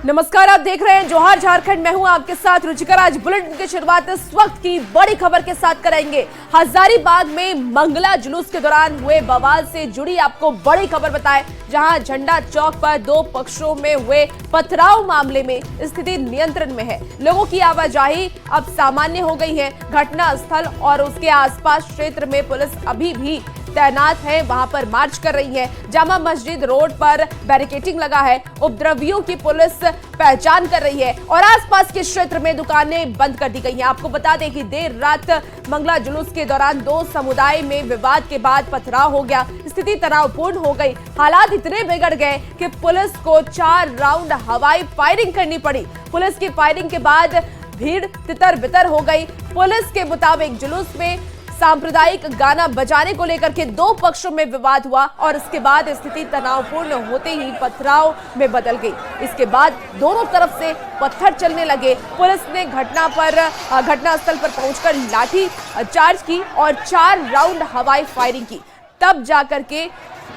नमस्कार, आप देख रहे हैं जोहार झारखंड। मैं हूं आपके साथ रुचिकर। आज बुलेटिन की शुरुआत इस वक्त की बड़ी खबर के साथ करेंगे। हजारीबाग में मंगला जुलूस के दौरान हुए बवाल से जुड़ी आपको बड़ी खबर बताएं, जहां झंडा चौक पर दो पक्षों में हुए पथराव मामले में स्थिति नियंत्रण में है। लोगों की आवाजाही अब सामान्य हो गई है। घटना स्थल और उसके आसपास क्षेत्र में पुलिस अभी भी तैनात है, वहां पर मार्च कर रही है। जामा मस्जिद रोड पर बैरिकेडिंग लगा है। उपद्रवियों की पुलिस पहचान कर रही है और आसपास के क्षेत्र में दुकानें बंद कर दी गई हैं। आपको बता दें कि देर रात मंगला जुलूस के दौरान दो समुदाय में विवाद के बाद पथराव हो गया। स्थिति तनावपूर्ण हो गई। हालात इतने बिगड़ गए कि पुलिस को 4 राउंड हवाई फायरिंग करनी पड़ी। पुलिस की फायरिंग के बाद भीड़ तितर बितर हो गई। पुलिस के मुताबिक जुलूस में सांप्रदायिक गाना बजाने को लेकर के दो पक्षों में विवाद हुआ और इसके बाद स्थिति तनावपूर्ण होते ही पथराव में बदल गई। इसके बाद दोनों तरफ से पत्थर चलने लगे। पुलिस ने घटनास्थल पर पहुंचकर लाठी चार्ज की और 4 राउंड हवाई फायरिंग की। तब जाकर के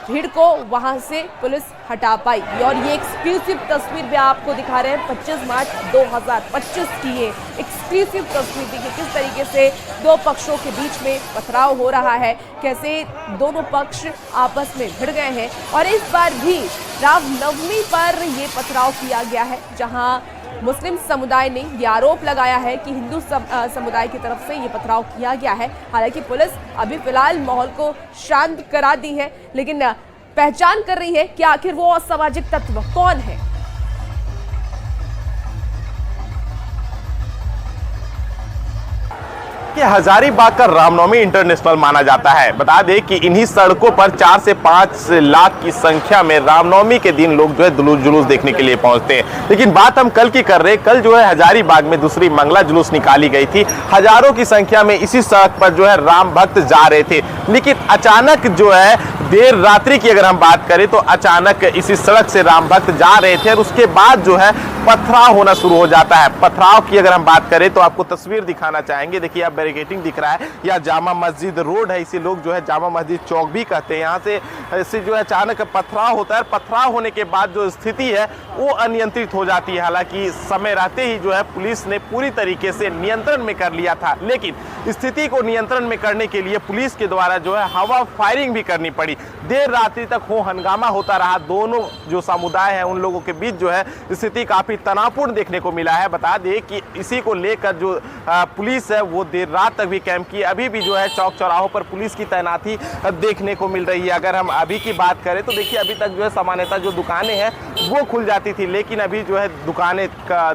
भीड़ को वहां से पुलिस हटा पाई। और ये एक्सक्लूसिव तस्वीर भी आपको दिखा रहे हैं 25 मार्च 2025 की। ये एक्सक्लूसिव तस्वीर देखिए किस तरीके से दो पक्षों के बीच में पथराव हो रहा है, कैसे दोनों पक्ष आपस में भिड़ गए हैं। और इस बार भी रामनवमी पर ये पथराव किया गया है, जहां मुस्लिम समुदाय ने ये आरोप लगाया है कि हिंदू समुदाय की तरफ से ये पथराव किया गया है। हालांकि पुलिस अभी फिलहाल माहौल को शांत करा दी है, लेकिन पहचान कर रही है कि आखिर वो असामाजिक तत्व कौन है। कि हजारीबाग का रामनवमी इंटरनेशनल माना जाता है। बता दें कि इन्हीं सड़कों पर 4 से 5 लाख की संख्या में रामनवमी के दिन लोग जो है जुलूस देखने के लिए पहुंचते हैं। लेकिन बात हम कल की कर रहे हैं। कल जो है हजारीबाग में दूसरी मंगला जुलूस निकाली गई थी। हजारों की संख्या में इसी सड़क पर जो है राम भक्त जा रहे थे। लेकिन अचानक जो है देर रात्रि की अगर हम बात करें तो अचानक इसी सड़क से राम भक्त जा रहे थे और उसके बाद जो है पथराव होना शुरू हो जाता है। पथराव की अगर हम बात करें तो आपको तस्वीर दिखाना चाहेंगे। देखिए आप बैरिकेडिंग दिख रहा है, या जामा मस्जिद रोड है, इसे लोग जो है जामा मस्जिद चौक भी कहते हैं। यहाँ से जो है अचानक पथराव होता है। पथराव होने के बाद जो स्थिति है वो अनियंत्रित हो जाती है। हालांकि समय रहते ही जो है पुलिस ने पूरी तरीके से नियंत्रण में कर लिया था, लेकिन स्थिति को नियंत्रण में करने के लिए पुलिस के द्वारा जो है हवा फायरिंग भी करनी पड़ी। देर रात्रि तक हो हंगामा होता रहा। दोनों जो समुदाय है उन लोगों के बीच जो है स्थिति काफी तनावपूर्ण देखने को मिला है। बता दें कि इसी को लेकर जो पुलिस है वो देर रात तक भी कैंप की। अभी भी जो है चौक चौराहों पर पुलिस की तैनाती देखने को मिल रही है। अगर हम अभी की बात करें तो देखिए अभी तक जो है सामान्यतः जो दुकानें हैं वो खुल जाती थी, लेकिन अभी जो है दुकानें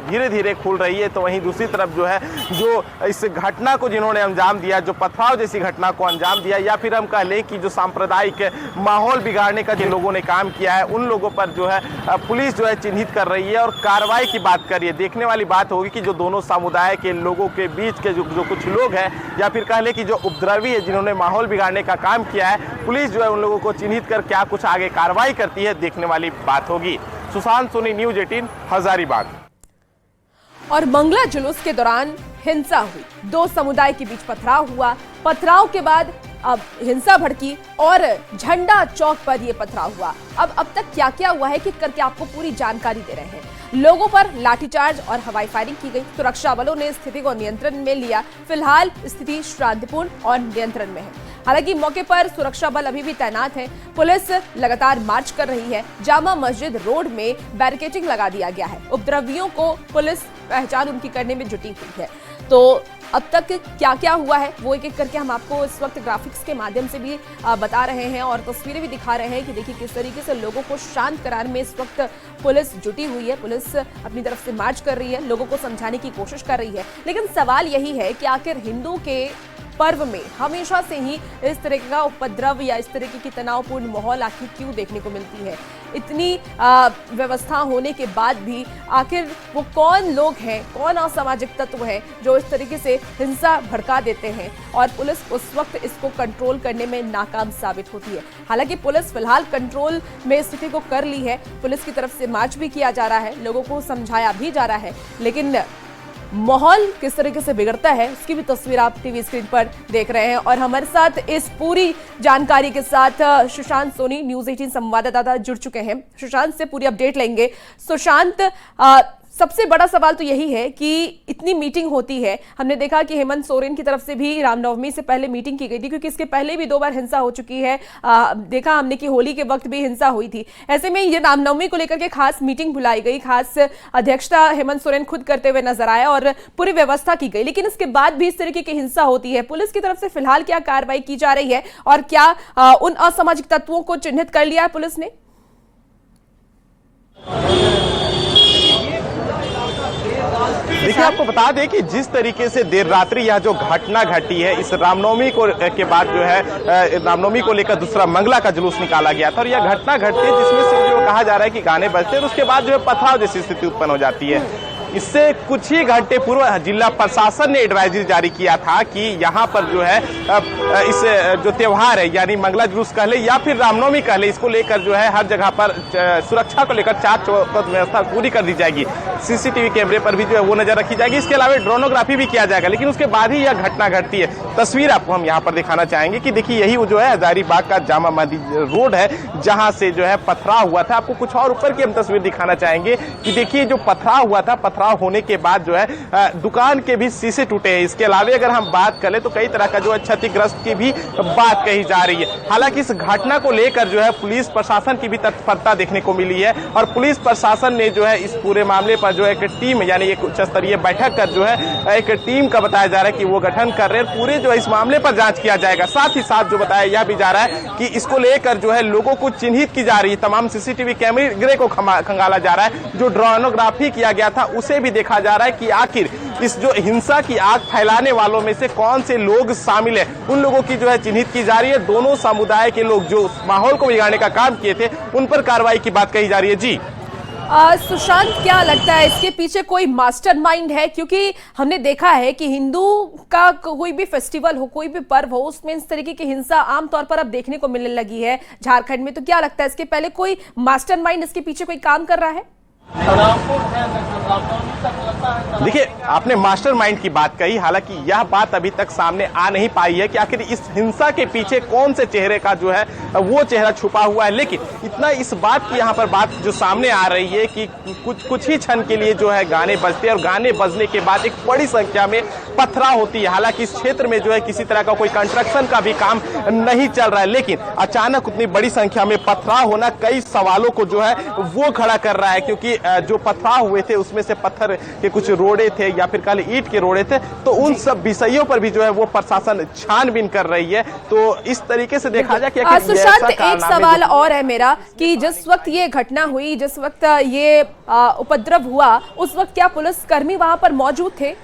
धीरे धीरे खुल रही है। तो वहीं दूसरी तरफ जो है जो इस घटना को जिन्होंने अंजाम दिया, जो पथराव जैसी घटना को अंजाम दिया, या फिर हम कह लें कि जो सांप्रदायिक माहौल बिगाड़ने का जिन लोगों ने काम किया है, उन लोगों पर जो है पुलिस जो है चिन्हित कर रही है और कार्रवाई की बात कर रही है। देखने वाली बात होगी कि जो दोनों समुदाय के लोगों के बीच के जो कुछ लोग हैं, या फिर कह लें कि जो उपद्रवी है जिन्होंने माहौल बिगाड़ने का काम किया है, पुलिस जो है उन लोगों को चिन्हित कर क्या कुछ आगे कार्रवाई करती है, देखने वाली बात होगी। सुशांत सोनी, न्यूज 18, हजारीबाग। और मंगला जुलूस के दौरान हिंसा हुई, दो समुदाय के बीच पथराव हुआ। पथराव के बाद अब हिंसा भड़की और झंडा चौक पर यह पथराव हुआ। अब तक क्या क्या हुआ है कि करके आपको पूरी जानकारी दे रहे हैं। लोगों पर लाठीचार्ज और हवाई फायरिंग की गई। सुरक्षा बलों ने स्थिति को नियंत्रण में लिया। फिलहाल स्थिति शांतिपूर्ण और नियंत्रण में है। हालांकि मौके पर सुरक्षा बल अभी भी तैनात है। पुलिस लगातार मार्च कर रही है। जामा मस्जिद रोड में बैरिकेडिंग लगा दिया गया है। उपद्रवियों को पुलिस पहचान उनकी करने में जुटी हुई है। तो अब तक क्या क्या हुआ है वो एक एक करके हम आपको इस वक्त ग्राफिक्स के माध्यम से भी बता रहे हैं और तस्वीरें भी दिखा रहे हैं कि देखिए किस तरीके से लोगों को शांत कराने में इस वक्त पुलिस जुटी हुई है। पुलिस अपनी तरफ से मार्च कर रही है, लोगों को समझाने की कोशिश कर रही है। लेकिन सवाल यही है कि आखिर हिंदू के पर्व में हमेशा से ही इस तरह का उपद्रव या इस तरीके की तनावपूर्ण माहौल आखिर क्यों देखने को मिलती है? इतनी व्यवस्था होने के बाद भी आखिर वो कौन लोग हैं, कौन असामाजिक तत्व हैं जो इस तरीके से हिंसा भड़का देते हैं और पुलिस उस वक्त इसको कंट्रोल करने में नाकाम साबित होती है। हालांकि पुलिस फिलहाल कंट्रोल में स्थिति को कर ली है। पुलिस की तरफ से मार्च भी किया जा रहा है, लोगों को समझाया भी जा रहा है, लेकिन माहौल किस तरीके से बिगड़ता है उसकी भी तस्वीर आप टीवी स्क्रीन पर देख रहे हैं। और हमारे साथ इस पूरी जानकारी के साथ सुशांत सोनी न्यूज़ 18 संवाददाता जुड़ चुके हैं। सुशांत से पूरी अपडेट लेंगे। सुशांत, सबसे बड़ा सवाल तो यही है कि इतनी मीटिंग होती है, हमने देखा कि हेमंत सोरेन की तरफ से भी रामनवमी से पहले मीटिंग की गई थी, क्योंकि इसके पहले भी 2 बार हिंसा हो चुकी है। देखा हमने कि होली के वक्त भी हिंसा हुई थी। ऐसे में ये रामनवमी को लेकर के खास मीटिंग बुलाई गई, खास अध्यक्षता हेमंत सोरेन खुद करते हुए नजर आए और पूरी व्यवस्था की गई, लेकिन इसके बाद भी इस तरीके की हिंसा होती है। पुलिस की तरफ से फिलहाल क्या कार्रवाई की जा रही है और क्या उन असामाजिक तत्वों को चिन्हित कर लिया है पुलिस ने? देखिए, आपको बता दें कि जिस तरीके से देर रात्रि यह जो घटना घटी है, इस रामनवमी को के बाद जो है रामनवमी को लेकर दूसरा मंगला का जुलूस निकाला गया था और यह घटना घटती है जिसमें से जो कहा जा रहा है कि गाने बजते हैं और उसके बाद जो है पथराव जैसी स्थिति उत्पन्न हो जाती है। इससे कुछ ही घंटे पूर्व जिला प्रशासन ने एडवाइजरी जारी किया था कि यहाँ पर जो है इस जो त्योहार है यानी मंगला जुलूस कह ले या फिर रामनवमी कह ले, इसको लेकर जो है हर जगह पर सुरक्षा को लेकर चाक चौबंद व्यवस्था पूरी कर दी जाएगी। सीसीटीवी कैमरे पर भी जो है वो नजर रखी जाएगी। इसके अलावा ड्रोनोग्राफी भी किया जाएगा। लेकिन उसके बाद ही यह घटना घटती है। तस्वीर आपको हम यहाँ पर दिखाना चाहेंगे कि देखिए, यही वो जो है हजारीबाग का जामा मस्जिद रोड है जहां से जो है पथराव हुआ था। आपको कुछ और ऊपर की हम तस्वीर दिखाना चाहेंगे कि देखिए, जो पथराव हुआ था, पथराव होने के बाद जो है दुकान के भी शीशे टूटे हैं। इसके अलावा अगर हम बात करें तो कई तरह का जो है क्षतिग्रस्त की भी बात कही जा रही है। हालांकि इस घटना को लेकर जो है पुलिस प्रशासन की भी तत्परता देखने को मिली है और पुलिस प्रशासन ने जो है इस पूरे मामले पर जो एक टीम यानी एक उच्च स्तरीय बैठक कर जो है एक टीम का बताया जा रहा है कि वो गठन कर रहे हैं। पूरे जो है इस मामले पर जांच किया जाएगा। साथ ही साथ जो बताया यह भी जा रहा है कि इसको लेकर जो है लोगों को चिन्हित की जा रही है। तमाम सीसीटीवी कैमरे को खंगाला जा रहा है। जो ड्रोनोग्राफी किया गया था उसे भी देखा जा रहा है कि आखिर इस जो हिंसा की आग फैलाने वालों में से कौन से लोग शामिल हैं। उन लोगों की जो है चिन्हित की जा रही है। दोनों समुदाय के लोग जो माहौल को बिगाड़ने का काम किए थे उन पर कार्रवाई की बात कही जा रही है। जी सुशांत, क्या लगता है इसके पीछे कोई मास्टरमाइंड है? क्योंकि हमने देखा है कि हिंदू का कोई भी फेस्टिवल हो, कोई भी पर्व हो, उसमें इस तरीके की हिंसा आमतौर पर अब देखने को मिलने लगी है झारखंड में। तो क्या लगता है इसके पहले कोई मास्टरमाइंड इसके पीछे कोई काम कर रहा है? देखिए, आपने मास्टरमाइंड की बात कही। हालांकि यह बात अभी तक सामने आ नहीं पाई है कि आखिर इस हिंसा के पीछे कौन से चेहरे का जो है वो चेहरा छुपा हुआ है। लेकिन इतना इस बात की यहाँ पर बात जो सामने आ रही है कि कुछ ही क्षण के लिए जो है गाने बजते हैं और गाने बजने के बाद एक बड़ी संख्या में पथराव होती है। हालांकि इस क्षेत्र में जो है किसी तरह का कोई कंस्ट्रक्शन का भी काम नहीं चल रहा है, लेकिन अचानक उतनी बड़ी संख्या में पथराव होना कई सवालों को जो है वो खड़ा कर रहा है। क्योंकि जो पथराव हुए थे उसमें से पत्थर के कुछ रोड़े थे या फिर काले ईंट के रोड़े थे, तो उन सब विषयों पर भी जो है वो प्रशासन छानबीन कर रही है। तो इस तरीके से देखा जाए कि सुशांत, एक सवाल और है मेरा कि जिस वक्त ये घटना हुई, जिस वक्त ये उपद्रव हुआ, उस वक्त क्या पुलिसकर्मी वहां पर मौजूद थे?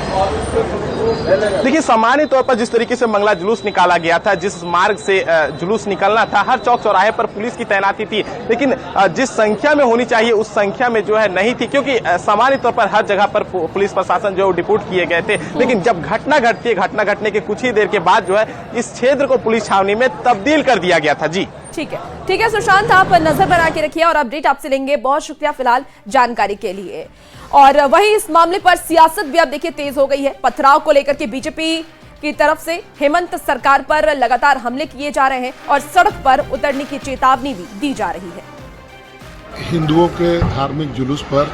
देखिए, सामान्य तौर पर जिस तरीके से मंगला जुलूस निकाला गया था, जिस मार्ग से जुलूस निकलना था, हर चौक चौराहे पर पुलिस की तैनाती थी। लेकिन जिस संख्या में होनी चाहिए उस संख्या में जो है नहीं थी, क्योंकि सामान्य तौर पर हर जगह पर पुलिस प्रशासन जो डिप्यूट किए गए थे। लेकिन जब घटना घटती है, घटना घटने के कुछ ही देर के बाद जो है इस क्षेत्र को पुलिस छावनी में तब्दील कर दिया गया था। जी ठीक है सुशांत, आप नजर बना के रखिए और अपडेट आपसे लेंगे। बहुत शुक्रिया फिलहाल जानकारी के लिए। और वहीं इस मामले पर सियासत भी अब देखिए तेज हो गई है। पथराव को लेकर के बीजेपी की तरफ से हेमंत सरकार पर लगातार हमले किए जा रहे हैं और सड़क पर उतरने की चेतावनी भी दी जा रही है। हिंदुओं के धार्मिक जुलूस पर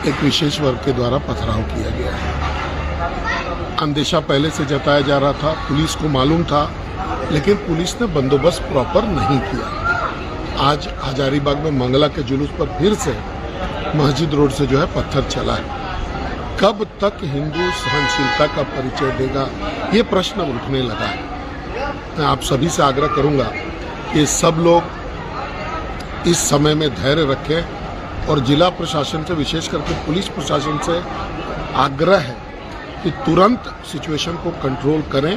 एक विशेष वर्ग के द्वारा पथराव किया गया है। अंदेशा पहले से जताया जा रहा था, पुलिस को मालूम था, लेकिन पुलिस ने बंदोबस्त प्रॉपर नहीं किया। आज हजारीबाग में मंगला के जुलूस पर फिर से मस्जिद रोड से जो है पत्थर चला है। कब तक हिंदू सहनशीलता का परिचय देगा, ये प्रश्न उठने लगा है। मैं आप सभी से आग्रह करूंगा कि सब लोग इस समय में धैर्य रखें और जिला प्रशासन से, विशेष करके पुलिस प्रशासन से आग्रह है कि तुरंत सिचुएशन को कंट्रोल करें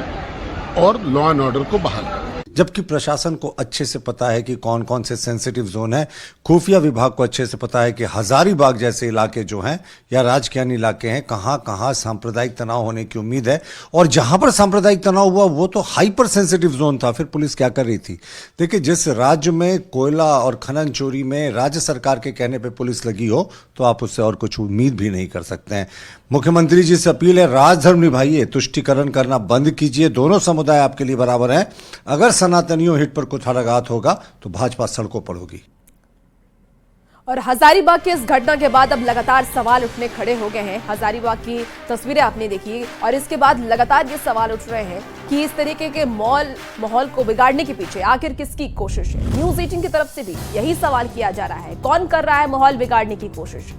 और लॉ एंड ऑर्डर को बहाल करें। जबकि प्रशासन को अच्छे से पता है कि कौन कौन से सेंसिटिव जोन है। खुफिया विभाग को अच्छे से पता है कि हजारीबाग जैसे इलाके जो हैं या राजकीय इलाके हैं, कहां कहां सांप्रदायिक तनाव होने की उम्मीद है। और जहां पर सांप्रदायिक तनाव हुआ वो तो हाइपर सेंसिटिव जोन था। फिर पुलिस क्या कर रही थी? देखिए, जिस राज्य में कोयला और खनन चोरी में राज्य सरकार के कहने पर पुलिस लगी हो तो आप उससे और कुछ उम्मीद भी नहीं कर सकते हैं। मुख्यमंत्री जी से अपील है, राजधर्म निभाइए, तुष्टीकरण करना बंद कीजिए। दोनों समुदाय आपके लिए बराबर हैं। अगर सनातनियों हित पर कुठाराघात होगा तो भाजपा सड़कों पर होगी। और हजारीबाग की इस घटना के बाद अब लगातार सवाल उठने खड़े हो गए हैं। हजारीबाग की तस्वीरें आपने देखी और इसके बाद लगातार ये सवाल उठ रहे हैं कि इस तरीके के माहौल को बिगाड़ने के पीछे आखिर किसकी कोशिश है। न्यूज़ 18 की तरफ से भी यही सवाल किया जा रहा है, कौन कर रहा है माहौल बिगाड़ने की कोशिश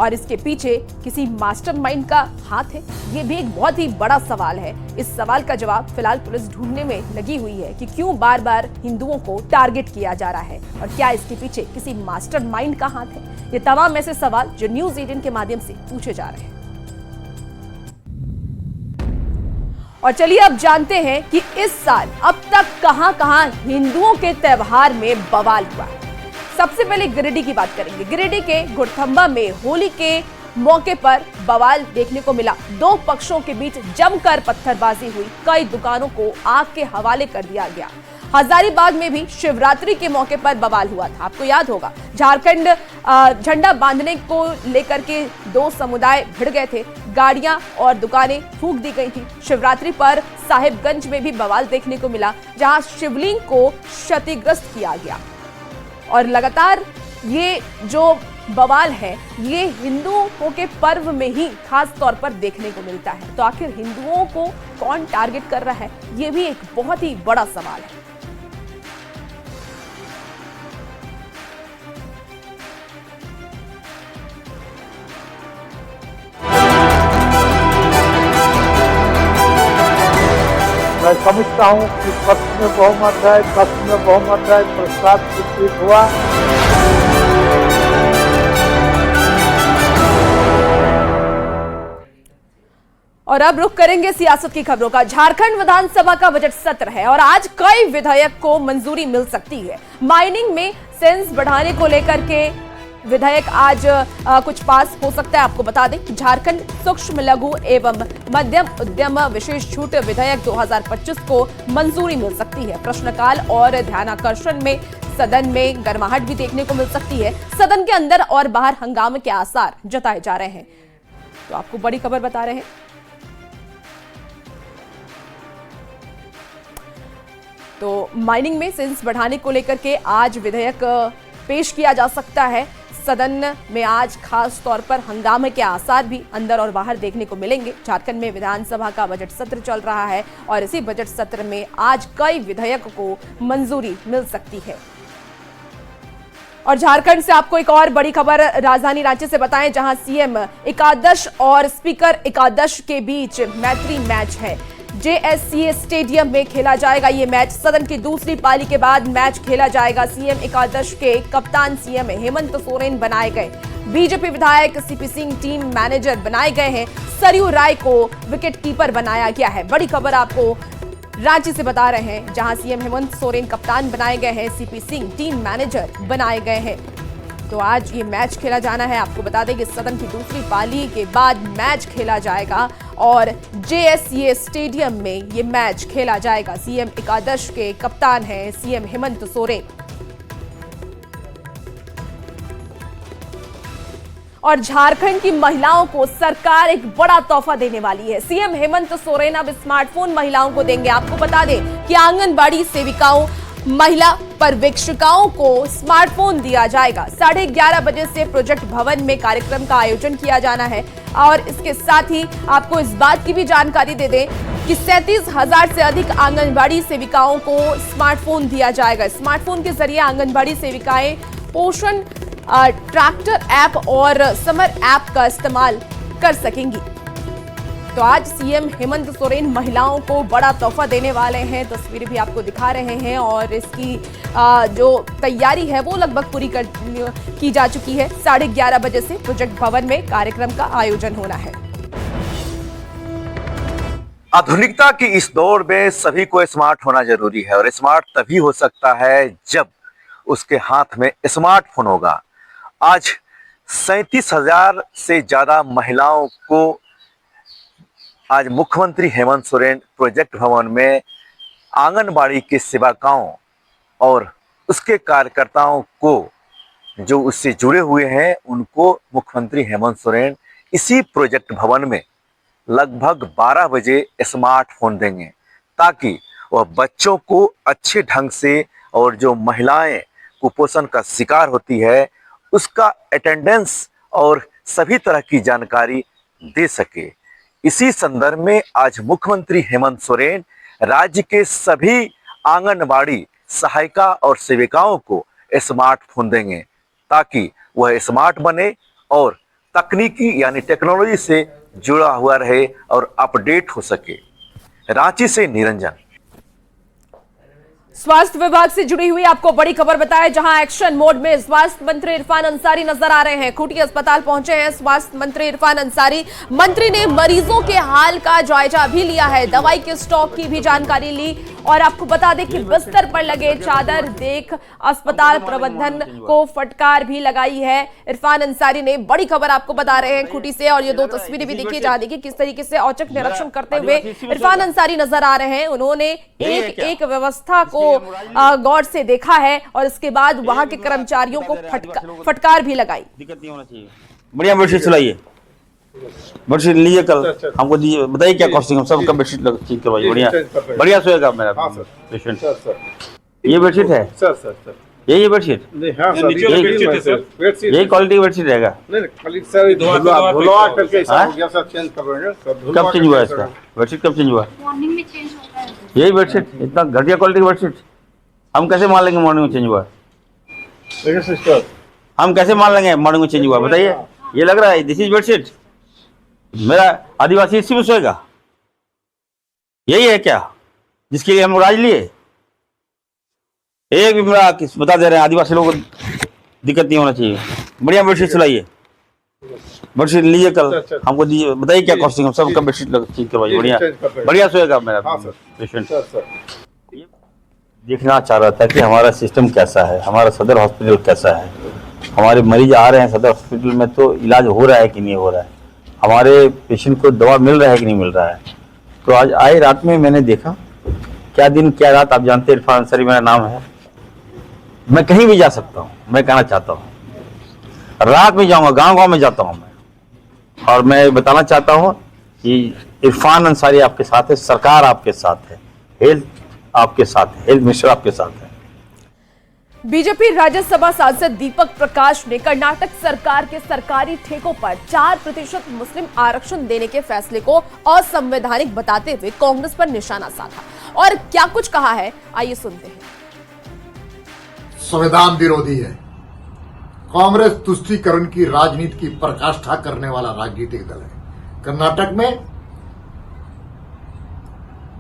और इसके पीछे किसी मास्टरमाइंड का हाथ है? ये भी एक बहुत ही बड़ा सवाल है। इस सवाल का जवाब फिलहाल पुलिस ढूंढने में लगी हुई है कि क्यों बार बार हिंदुओं को टारगेट किया जा रहा है और क्या इसके पीछे किसी मास्टरमाइंड का हाथ है। ये तमाम ऐसे सवाल जो न्यूज़ 18 के माध्यम से पूछे जा रहे हैं। और चलिए अब जानते हैं कि इस साल अब तक कहां-कहां हिंदुओं के त्योहार में बवाल हुआ है। सबसे पहले गिरिडीह की बात करेंगे। गिरिडीह के गुड़थंबा में होली के मौके पर बवाल देखने को मिला। दो पक्षों के बीच जमकर पत्थरबाजी हुई, कई दुकानों को आग के हवाले कर दिया गया। हजारीबाग में भी शिवरात्रि के मौके पर बवाल हुआ था। आपको याद होगा, झारखंड झंडा बांधने को लेकर के दो समुदाय भिड़ गए थे, गाड़ियां और दुकानें फूंक दी गई थी। शिवरात्रि पर साहिबगंज में भी बवाल देखने को मिला, जहां शिवलिंग को क्षतिग्रस्त किया गया। और लगातार ये जो बवाल है ये हिंदुओं के पर्व में ही खास तौर पर देखने को मिलता है। तो आखिर हिंदुओं को कौन टारगेट कर रहा है, ये भी एक बहुत ही बड़ा सवाल है। मैं समझता हूँ कि पक्ष में बहुमत है, पक्ष में बहुमत है, प्रस्ताव स्वीकृत हुआ। और अब रुख करेंगे सियासत की खबरों का। झारखंड विधानसभा का बजट सत्र है और आज कई विधेयक को मंजूरी मिल सकती है। माइनिंग में सेंस बढ़ाने को लेकर के विधेयक आज कुछ पास हो सकता है। आपको बता दें, झारखंड सूक्ष्म लघु एवं मध्यम उद्यम विशेष छूट विधेयक 2025 को मंजूरी मिल सकती है। प्रश्नकाल और ध्यानाकर्षण में सदन में गर्माहट भी देखने को मिल सकती है। सदन के अंदर और बाहर हंगामे के आसार जताए जा रहे हैं। तो आपको बड़ी खबर बता रहे हैं। तो माइनिंग में सेंस बढ़ाने को लेकर के आज विधेयक पेश किया जा सकता है। सदन में आज खास तौर पर हंगामे के आसार भी अंदर और बाहर देखने को मिलेंगे। झारखंड में विधानसभा का बजट सत्र चल रहा है और इसी बजट सत्र में आज कई विधेयक को मंजूरी मिल सकती है। और झारखंड से आपको एक और बड़ी खबर राजधानी रांची से बताएं, जहां सीएम एकादश और स्पीकर एकादश के बीच मैत्री मैच है। जेएससीए स्टेडियम में खेला जाएगा ये मैच। सदन की दूसरी पाली के बाद मैच खेला जाएगा। सीएम एकादश के कप्तान सीएम हेमंत सोरेन बनाए गए। बीजेपी विधायक सीपी सिंह टीम मैनेजर बनाए गए हैं। सरयू राय को विकेट कीपर बनाया गया है। बड़ी खबर आपको रांची से बता रहे हैं, जहां सीएम हेमंत सोरेन कप्तान बनाए गए हैं, सीपी सिंह टीम मैनेजर बनाए गए हैं। तो आज ये मैच खेला जाना है। आपको बता दें कि सदन की दूसरी पाली के बाद मैच खेला जाएगा और जेएससीए स्टेडियम में ये मैच खेला जाएगा। सीएम एकादश के कप्तान हैं सीएम हेमंत सोरेन। और झारखंड की महिलाओं को सरकार एक बड़ा तोहफा देने वाली है। सीएम हेमंत सोरेन अब स्मार्टफोन महिलाओं को देंगे। आपको बता दें कि आंगनबाड़ी सेविकाओं, महिला पर्यवेक्षिकाओं को स्मार्टफोन दिया जाएगा। 11:30 बजे से प्रोजेक्ट भवन में कार्यक्रम का आयोजन किया जाना है। और इसके साथ ही आपको इस बात की भी जानकारी दे दें कि 37,000 से अधिक आंगनबाड़ी सेविकाओं को स्मार्टफोन दिया जाएगा। स्मार्टफोन के जरिए आंगनबाड़ी सेविकाएं पोषण ट्रैक्टर ऐप और समर ऐप का इस्तेमाल कर सकेंगी। तो आज सीएम हेमंत सोरेन महिलाओं को बड़ा तोहफा देने वाले हैं। तस्वीरें भी आपको दिखा रहे हैं और इसकी जो तैयारी है वो लगभग पूरी की जा चुकी है। 11:30 बजे से प्रोजेक्ट भवन में कार्यक्रम का आयोजन होना है। आधुनिकता की इस दौर में सभी को स्मार्ट होना जरूरी है और स्मार्ट तभी हो सकता है जब उसके हाथ में स्मार्टफोन होगा। आज 37,000 से ज्यादा महिलाओं को आज मुख्यमंत्री हेमंत सोरेन प्रोजेक्ट भवन में आंगनबाड़ी के सेवकाओं और उसके कार्यकर्ताओं को जो उससे जुड़े हुए हैं उनको मुख्यमंत्री हेमंत सोरेन इसी प्रोजेक्ट भवन में लगभग 12 बजे स्मार्टफोन देंगे ताकि वह बच्चों को अच्छे ढंग से और जो महिलाएं कुपोषण का शिकार होती है उसका अटेंडेंस और सभी तरह की जानकारी दे सके। इसी संदर्भ में आज मुख्यमंत्री हेमंत सोरेन राज्य के सभी आंगनबाड़ी सहायिका और सेविकाओं को स्मार्टफोन देंगे ताकि वह स्मार्ट बने और तकनीकी यानी टेक्नोलॉजी से जुड़ा हुआ रहे और अपडेट हो सके। रांची से निरंजन। स्वास्थ्य विभाग से जुड़ी हुई आपको बड़ी खबर बताएं, जहां एक्शन मोड में स्वास्थ्य मंत्री इरफान अंसारी नजर आ रहे हैं। खूंटी अस्पताल पहुंचे हैं स्वास्थ्य मंत्री इरफान अंसारी। मंत्री ने मरीजों के हाल का जायजा भी लिया है, दवाई के स्टॉक की भी जानकारी ली और आपको बता दें कि बिस्तर पर लगे चादर देख अस्पताल प्रबंधन को फटकार भी लगाई है। इरफान अंसारी ने बड़ी खबर आपको बता रहे हैं खूंटी से और ये दो तस्वीरें भी देखिए जहां देखिए किस तरीके से औचक निरीक्षण करते हुए इरफान अंसारी नजर आ रहे हैं। उन्होंने एक व्यवस्था को गौर से देखा है और इसके बाद वहां के कर्मचारियों को फटकार भी लगाई। दिक्कत नहीं होना चाहिए। बढ़िया बेडशीट सिलाइए, बेडशीट लीजिए कल हमको दीजिए, बताइए क्या कॉस्टिंग हम सबका बेडशीट ठीक करवाइए। बढ़िया बढ़िया सोएगा मेरा पेशेंट। ये बेडशीट है सर, यही बेडशीट यही क्वालिटी की बेडशीट रहेगा। कब चेंज हुआ इसका बेडशीट, कब चेंज हुआ? मॉर्निंग में चेंज होता है। यही बेडशीट इतना घटिया क्वालिटी की बेडशीट हम कैसे मान लेंगे मॉर्निंग में चेंज हुआ? हम कैसे मान लेंगे मॉर्निंग में चेंज हुआ? बताइए। ये लग रहा है दिस इज बेडशीट, मेरा आदिवासी इसी में सोएगा, यही है क्या जिसके लिए हम राज लिए? एक भी मेरा बता दे रहे हैं आदिवासी लोगों को दिक्कत नहीं होना चाहिए। बढ़िया बेडशीट सिलाइए, बेडशीट लीजिए कल हमको दीजिए, बताइए क्या कॉस्टिंग हम सबका बेडशीट ठीक करवाइए। बढ़िया बढ़िया सोएगा मेरा पेशेंट। देखना चाह रहा था कि हमारा सिस्टम कैसा है, हमारा सदर हॉस्पिटल कैसा है, हमारे मरीज आ रहे हैं सदर हॉस्पिटल में तो इलाज हो रहा है कि नहीं हो रहा है, हमारे पेशेंट को दवा मिल रहा है कि नहीं मिल रहा है। तो आज आए रात में मैंने देखा, क्या दिन क्या रात, आप जानते हैं इरफान अंसारी मेरा नाम है, मैं कहीं भी जा सकता हूँ। मैं कहना चाहता हूँ रात में जाऊँगा, गाँव गाँव में जाता हूँ मैं, और मैं बताना चाहता हूँ कि इरफान अंसारी आपके साथ है, सरकार आपके साथ है, हेल्थ आपके साथ है, हेल्थ मिनिस्टर आपके साथ है। बीजेपी राज्यसभा सांसद दीपक प्रकाश ने कर्नाटक सरकार के सरकारी ठेकों पर 4% मुस्लिम आरक्षण देने के फैसले को असंवैधानिक बताते हुए कांग्रेस पर निशाना साधा और क्या कुछ कहा है, आइए सुनते हैं। संविधान विरोधी है। कांग्रेस तुष्टीकरण की राजनीति की पराकाष्ठा करने वाला राजनीतिक दल है। कर्नाटक में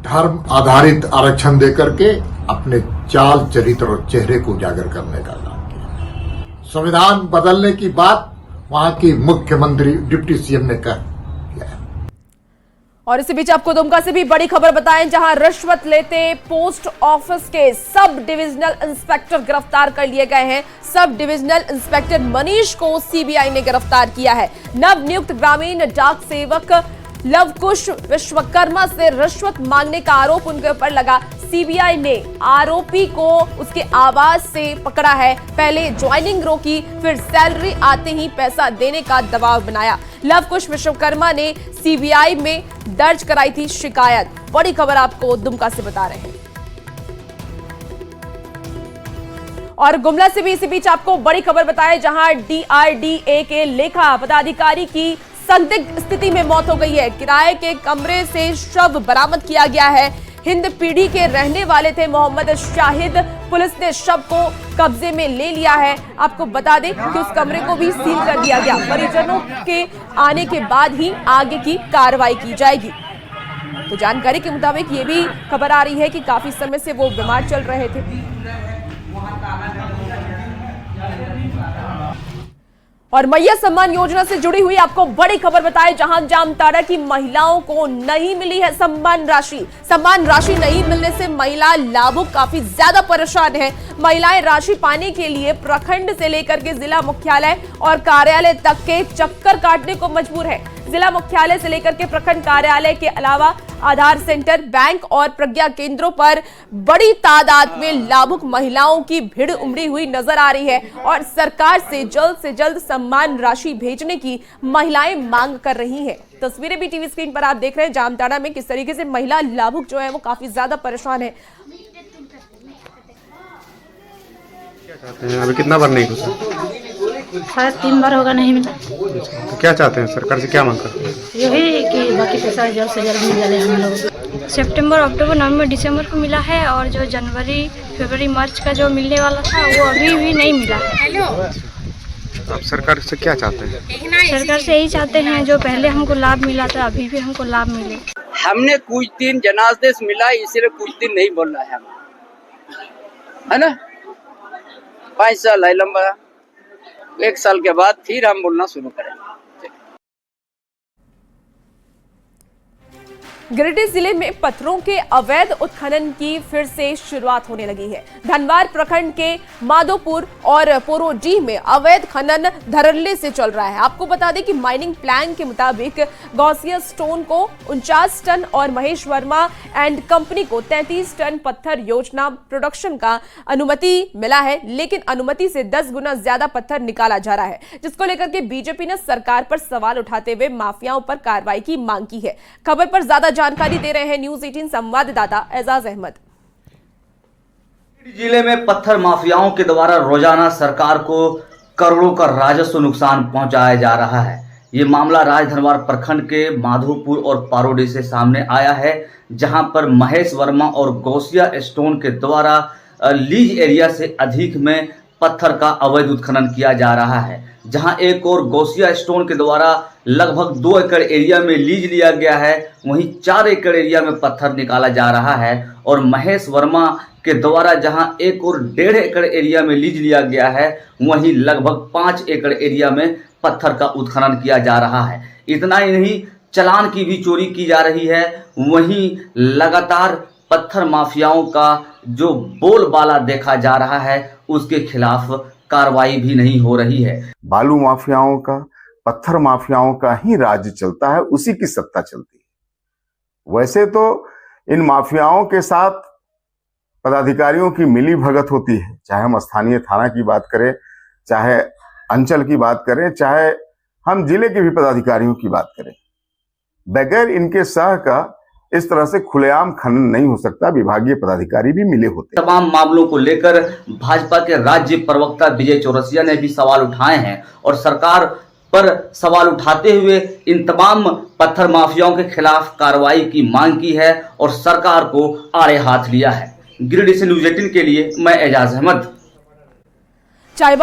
धर्म आधारित आरक्षण देकर के अपने चाल चरित्र और चेहरे को उजागर करने का काम किया। संविधान बदलने की बात वहां की मुख्यमंत्री डिप्टी सीएम ने किया। और इसी बीच आपको दुमका से भी बड़ी खबर बताएं, जहां रिश्वत लेते पोस्ट ऑफिस के सब डिविजनल इंस्पेक्टर गिरफ्तार कर लिए गए हैं। सब डिविजनल इंस्पेक्टर मनीष को सीबीआई ने गिरफ्तार किया है। नव नियुक्त ग्रामीण डाक सेवक लवकुश विश्वकर्मा से रिश्वत मांगने का आरोप उनके ऊपर लगा। सीबीआई ने आरोपी को उसके आवास से पकड़ा है। पहले ज्वाइनिंग रोकी, फिर सैलरी आते ही पैसा देने का दबाव बनाया। लवकुश विश्वकर्मा ने सीबीआई में दर्ज कराई थी शिकायत। बड़ी खबर आपको दुमका से बता रहे हैं। और गुमला से भी इसी बीच आपको बड़ी खबर बताएं, जहां डीआरडीए के लेखा पदाधिकारी की संदिग्ध स्थिति में मौत हो गई है। किराए के कमरे से शव बरामद किया गया है। हिंद पीढ़ी के रहने वाले थे मोहम्मद शाहिद। पुलिस ने शव को कब्जे में ले लिया है। आपको बता दें कि उस कमरे को भी सील कर दिया गया। परिजनों के आने के बाद ही आगे की कार्रवाई की जाएगी। तो जानकारी के मुताबिक ये भी खबर आ रही है कि काफी समय से वो बीमार चल रहे थे। और मैया सम्मान योजना से जुड़ी हुई आपको बड़ी खबर बताएं, जहां जामताड़ा की महिलाओं को नहीं मिली है सम्मान राशि नहीं मिलने से महिला लाभुक काफी ज्यादा परेशान है। महिलाएं राशि पाने के लिए प्रखंड से लेकर के जिला मुख्यालय और कार्यालय तक के चक्कर काटने को मजबूर है। जिला मुख्यालय से लेकर के प्रखंड कार्यालय के अलावा आधार सेंटर, बैंक और प्रज्ञा केंद्रों पर बड़ी तादाद में लाभुक महिलाओं की भीड़ उमड़ी हुई नजर आ रही है और सरकार से जल्द सम्मान राशि भेजने की महिलाएं मांग कर रही हैं। तस्वीरें भी टीवी स्क्रीन पर आप देख रहे हैं जामताड़ा में किस तरीके से महिला लाभुक जो है वो काफी ज्यादा परेशान है। क्या चाहते हैं? अभी कितना बार नहीं घुसा? शायद 3 बार होगा, नहीं मिला। तो क्या चाहते हैं? सरकार से क्या मांग करते हैं? यही कि बाकी पैसा जल्द से जल्द मिल जाए हम लोग। सितंबर, अक्टूबर, नवंबर, दिसंबर को मिला है और जो जनवरी, फरवरी, मार्च का जो मिलने वाला था वो अभी भी नहीं मिला है। आप सरकार से क्या चाहते हैं? सरकार से यही चाहते हैं जो पहले हमको लाभ मिला था अभी भी हमको लाभ मिले। हमने कुछ दिन जनादेश मिला, इसलिए कुछ दिन नहीं बोल रहा है हम, है ना। 5 साल है लंबा, 1 साल के बाद फिर हम बोलना शुरू करेंगे। गिरिडीह जिले में पत्थरों के अवैध उत्खनन की फिर से शुरुआत होने लगी है। धनवार प्रखंड के माधोपुर और पोरोडीह में अवैध खनन धड़ल्ले से चल रहा है। आपको बता दें कि माइनिंग प्लान के मुताबिक गौसिया स्टोन को 49 टन और महेश वर्मा एंड कंपनी को 33 टन पत्थर योजना प्रोडक्शन का अनुमति मिला है, लेकिन अनुमति से 10 गुना ज्यादा पत्थर निकाला जा रहा है, जिसको लेकर के बीजेपी ने सरकार पर सवाल उठाते हुए माफियाओं पर कार्रवाई की मांग की है। खबर पर ज्यादा जानकारी दे रहे हैं न्यूज 18 संवाददाता एजाज अहमद। जिले में पत्थर माफियाओं के द्वारा रोजाना सरकार को करोड़ों का राजस्व नुकसान पहुंचाया जा रहा है। ये मामला राजधनवार प्रखंड के माधोपुर और पारोडी से सामने आया है, जहां पर महेश वर्मा और गौसिया स्टोन के द्वारा लीज एरिया से अधिक में पत्थर का अवैध उत्खनन किया जा रहा है। जहां एक और गौसिया स्टोन के द्वारा लगभग 2 एकड़ एरिया में लीज लिया गया है, वहीं 4 एकड़ एरिया में पत्थर निकाला जा रहा है। और महेश वर्मा के द्वारा जहां 1 और 1.5 एकड़ एरिया में लीज लिया गया है, वहीं लगभग 5 एकड़ एरिया में पत्थर का उत्खनन किया जा रहा है। इतना ही नहीं, चालान की भी चोरी की जा रही है। वहीं लगातार पत्थर माफियाओं का जो बोलबाला देखा जा रहा है, उसके खिलाफ कार्रवाई भी नहीं हो रही है। बालू माफियाओं का, पत्थर माफियाओं का ही राज्य चलता है, उसी की सत्ता चलती है। वैसे तो इन माफियाओं के साथ पदाधिकारियों की मिली भगत होती है, चाहे हम स्थानीय थाना की बात करें, चाहे अंचल की बात करें, चाहे हम जिले के भी पदाधिकारियों की बात करें। बगैर इनके सह का इस तरह से खुलेआम खनन नहीं हो सकता। विभागीय पदाधिकारी भी मिले होते हैं। तमाम मामलों को लेकर भाजपा के राज्य प्रवक्ता विजय चौरसिया ने भी सवाल उठाए हैं और सरकार पर सवाल उठाते हुए इन तमाम पत्थर माफियाओं के खिलाफ कार्रवाई की मांग की है और सरकार को आड़े हाथ लिया है। गिरिडीह से न्यूज 18 के लिए मैं एजाज अहमद।